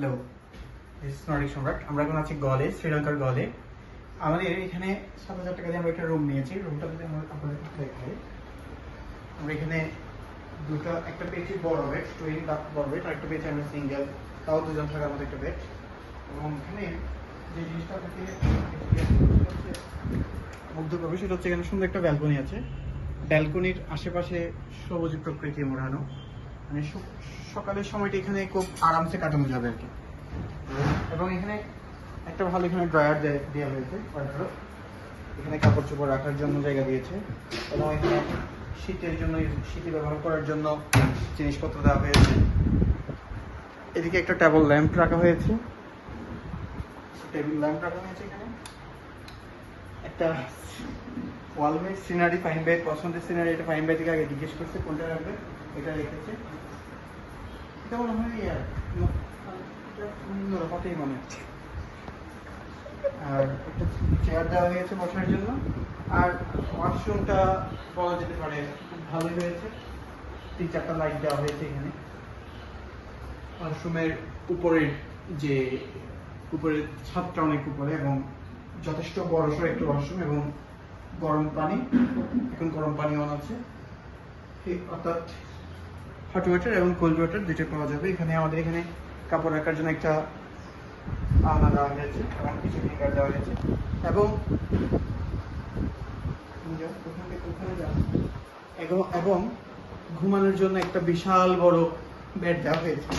Hello, this is নরিক সম্রাট। আমরা এখন আছি গলে, শ্রীলঙ্কার গলে। আমাদের এখানে 7,000 টাকা দিয়ে আমরা একটা রুম নিয়েছি। রুমটা যদি আমরা আপনাদের দেখাই, আমরা এখানে একটা পেয়েছি বড় বেড, টুইন বড় বেড, আর একটা পেয়েছি আমরা সিঙ্গেল, তাও 2 জন থাকার মতো একটা বেড। এবং এখানে যে জিনিসটা আপনাকে মুগ্ধ করবে সেটা হচ্ছে এখানে সুন্দর একটা ব্যালকনি আছে। ব্যালকনির আশেপাশে সবুজ প্রকৃতি মোড়ানো, মানে সকালের সময়টা এখানে খুব আরামসে কাটানো যাবে আর কি। এবং এখানে একটা ভালো এখানে ড্রয়ার দেওয়া হয়েছে, এখানে কাপড় চোপড় রাখার জন্য জায়গা দিয়েছে। এবং এখানে শীতে ব্যবহার করার জন্য জিনিসপত্র দেওয়া হয়েছে। এদিকে একটা টেবিল ল্যাম্প রাখা হয়েছে, এখানে একটা ওয়ালমেট সিনারি, ফাইন বাই পছন্দের সিনারি। এটা ফাইন বাই থেকে আগে জিজ্ঞেস করছে কোনটা রাখবে, এটা রেখেছে। এটা মনে হয় মতেই মনে হচ্ছে। আর একটা চেয়ার দেওয়া হয়েছে বসার জন্য। আর ওয়াশরুমটা বলা যেতে পারে খুব ভালোই হয়েছে। 3-4টা লাইট দেওয়া হয়েছে এখানে। ওয়াশরুমের উপরের ছাদটা অনেক উপরে এবং যথেষ্ট বড়সড় একটা ওয়াশরুম। এবং গরম পানি, এখন গরম পানি অন আছে, অর্থাৎ হট ওয়াটার এবং কোল্ড ওয়াটার দুটোই পাওয়া যাবে। আমাদের এখানে কাপড় রাখার জন্য একটা আলনা দেওয়া হয়েছে এবং কিছু ফিঙ্গার দেওয়া হয়েছে। এবং ঘুমানোর জন্য একটা বিশাল বড় বেড দেওয়া হয়েছে।